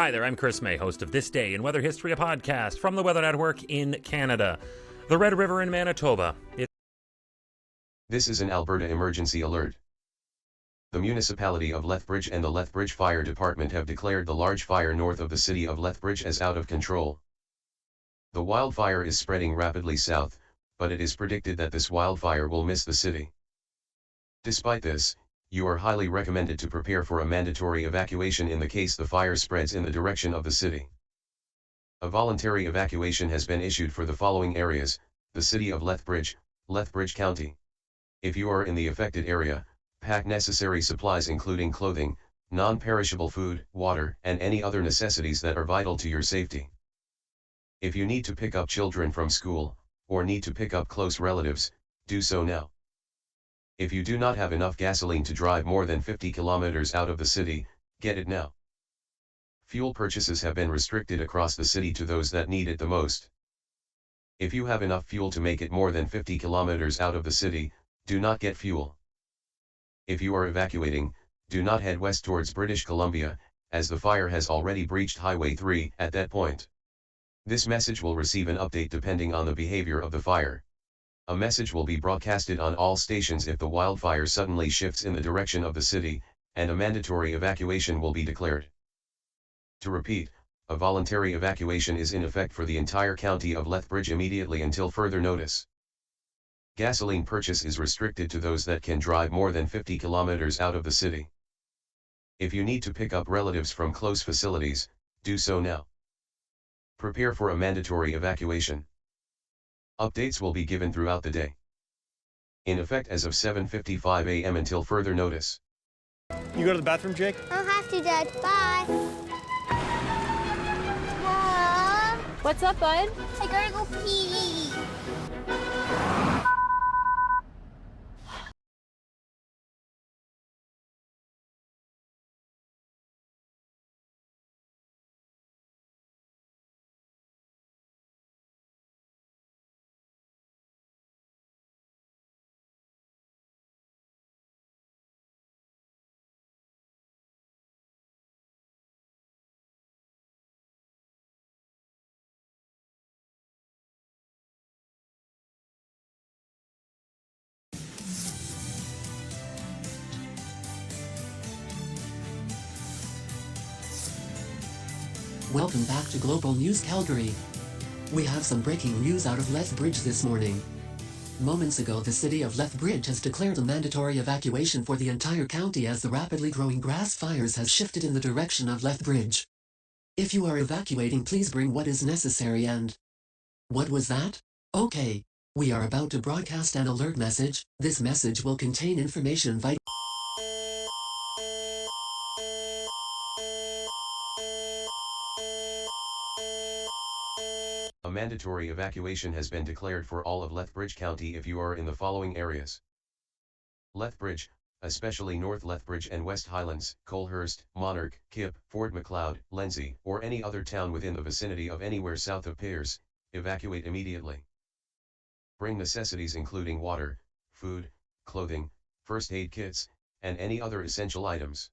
Hi there, I'm Chris May, host of This Day in Weather History, a podcast from the Weather Network in Canada. The Red River in Manitoba. This is an Alberta emergency alert. The municipality of Lethbridge and the Lethbridge Fire Department have declared the large fire north of the city of Lethbridge as out of control. The wildfire is spreading rapidly south, but it is predicted that this wildfire will miss the city. Despite this, you are highly recommended to prepare for a mandatory evacuation in the case the fire spreads in the direction of the city. A voluntary evacuation has been issued for the following areas: the city of Lethbridge, Lethbridge County. If you are in the affected area, pack necessary supplies including clothing, non-perishable food, water, and any other necessities that are vital to your safety. If you need to pick up children from school, or need to pick up close relatives, do so now. If you do not have enough gasoline to drive more than 50 kilometers out of the city, get it now. Fuel purchases have been restricted across the city to those that need it the most. If you have enough fuel to make it more than 50 kilometers out of the city, do not get fuel. If you are evacuating, do not head west towards British Columbia, as the fire has already breached Highway 3 at that point. This message will receive an update depending on the behavior of the fire. A message will be broadcasted on all stations if the wildfire suddenly shifts in the direction of the city, and a mandatory evacuation will be declared. To repeat, a voluntary evacuation is in effect for the entire county of Lethbridge immediately until further notice. Gasoline purchase is restricted to those that can drive more than 50 kilometers out of the city. If you need to pick up relatives from close facilities, do so now. Prepare for a mandatory evacuation. Updates will be given throughout the day. In effect as of 7:55 a.m. until further notice. You go to the bathroom, Jake? I don't have to, Dad. Bye. Mom. What's up, bud? I gotta go pee. Welcome back to Global News Calgary. We have some breaking news out of Lethbridge this morning. Moments ago, the city of Lethbridge has declared a mandatory evacuation for the entire county as the rapidly growing grass fires has shifted in the direction of Lethbridge. If you are evacuating, please bring what is necessary and... What was that? Okay. We are about to broadcast an alert message. This message will contain information vital. A mandatory evacuation has been declared for all of Lethbridge County if you are in the following areas: Lethbridge, especially North Lethbridge and West Highlands, Colehurst, Monarch, Kip, Fort Macleod, Lindsay, or any other town within the vicinity of anywhere south of Pearse, evacuate immediately. Bring necessities including water, food, clothing, first aid kits, and any other essential items.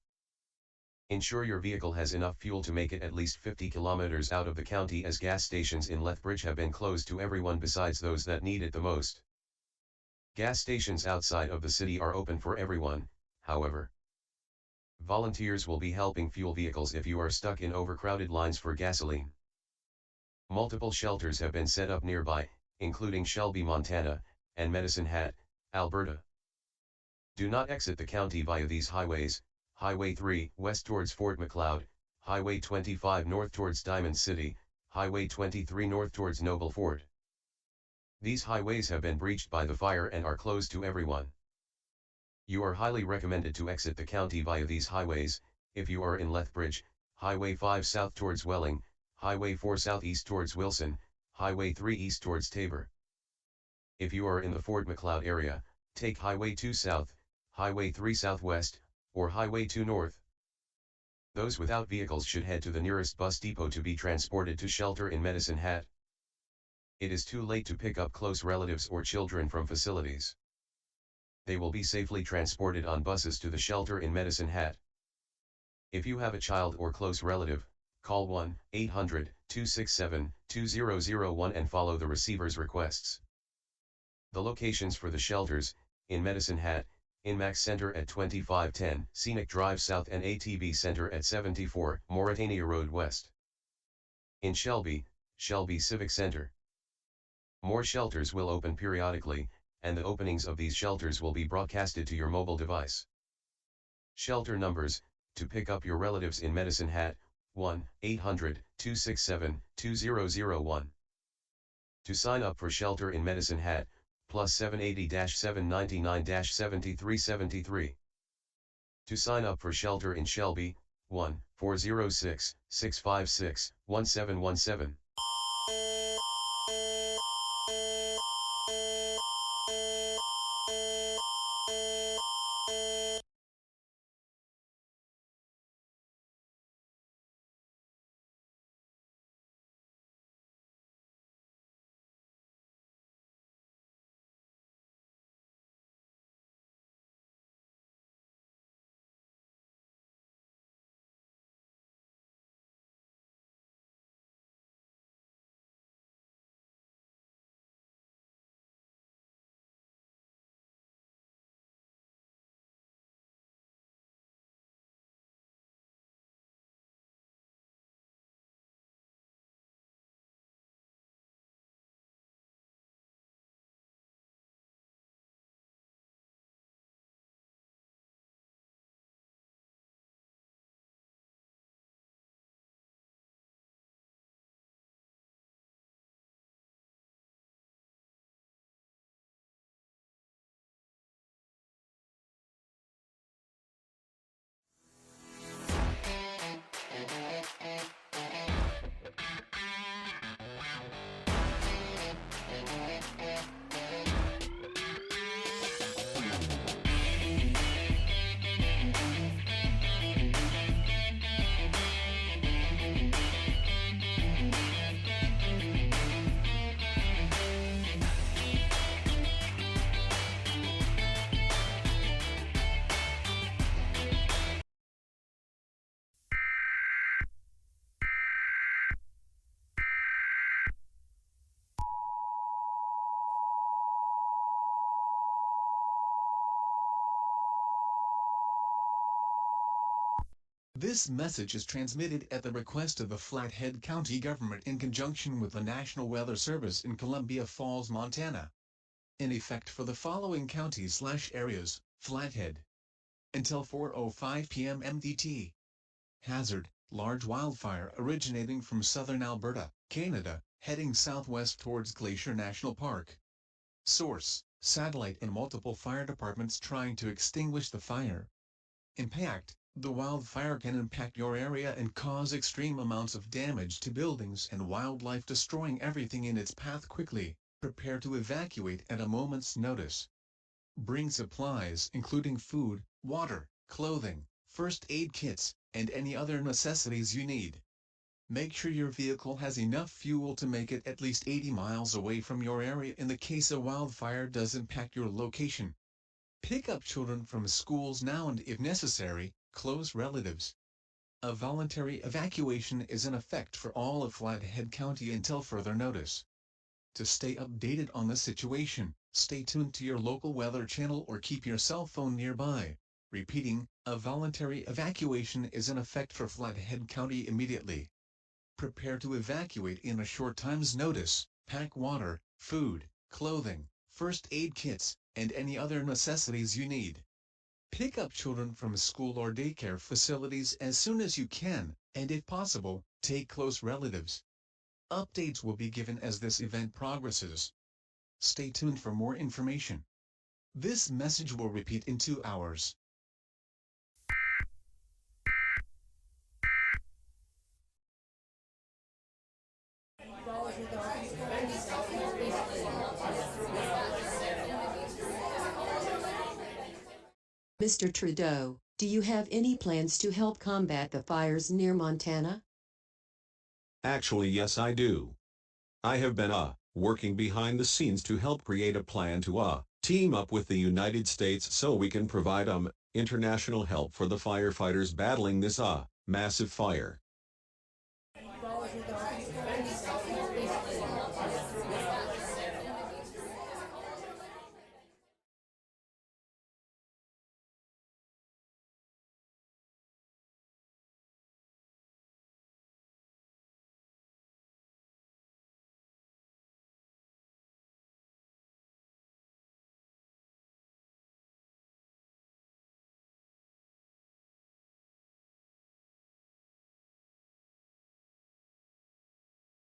Ensure your vehicle has enough fuel to make it at least 50 kilometers out of the county, as gas stations in Lethbridge have been closed to everyone besides those that need it the most. Gas stations outside of the city are open for everyone, however. Volunteers will be helping fuel vehicles if you are stuck in overcrowded lines for gasoline. Multiple shelters have been set up nearby, including Shelby, Montana, and Medicine Hat, Alberta. Do not exit the county via these highways: Highway 3 west towards Fort Macleod, Highway 25 north towards Diamond City, Highway 23 north towards Noble Fort. These highways have been breached by the fire and are closed to everyone. You are highly recommended to exit the county via these highways. If you are in Lethbridge, Highway 5 south towards Welling, Highway 4 southeast towards Wilson, Highway 3 east towards Tabor. If you are in the Fort Macleod area, take Highway 2 south, Highway 3 southwest, or Highway 2 north. Those without vehicles should head to the nearest bus depot to be transported to shelter in Medicine Hat. It is too late to pick up close relatives or children from facilities. They will be safely transported on buses to the shelter in Medicine Hat. If you have a child or close relative, call 1-800-267-2001 and follow the receiver's requests. The locations for the shelters: in Medicine Hat, in Max Center at 2510 Scenic Drive South and ATV Center at 74 Mauritania Road West. In Shelby, Shelby Civic Center. More shelters will open periodically, and the openings of these shelters will be broadcasted to your mobile device. Shelter numbers: to pick up your relatives in Medicine Hat, 1-800-267-2001. To sign up for shelter in Medicine Hat, plus 780-799-7373. To sign up for shelter in Shelby, 1-406-656-1717. This message is transmitted at the request of the Flathead County government in conjunction with the National Weather Service in Columbia Falls, Montana. In effect for the following counties/areas: Flathead. Until 4:05 p.m. MDT. Hazard: large wildfire originating from southern Alberta, Canada, heading southwest towards Glacier National Park. Source: satellite and multiple fire departments trying to extinguish the fire. Impact: the wildfire can impact your area and cause extreme amounts of damage to buildings and wildlife, destroying everything in its path quickly. Prepare to evacuate at a moment's notice. Bring supplies including food, water, clothing, first aid kits, and any other necessities you need. Make sure your vehicle has enough fuel to make it at least 80 miles away from your area in the case a wildfire does impact your location. Pick up children from schools now and, if necessary, close relatives. A voluntary evacuation is in effect for all of Flathead County until further notice. To stay updated on the situation, stay tuned to your local weather channel or keep your cell phone nearby. Repeating, a voluntary evacuation is in effect for Flathead County immediately. Prepare to evacuate in a short time's notice. Pack water, food, clothing, first aid kits, and any other necessities you need. Pick up children from school or daycare facilities as soon as you can, and if possible, take close relatives. Updates will be given as this event progresses. Stay tuned for more information. This message will repeat in 2 hours. Mr. Trudeau, do you have any plans to help combat the fires near Montana? Actually, yes, I do. I have been working behind the scenes to help create a plan to team up with the United States so we can provide international help for the firefighters battling this massive fire.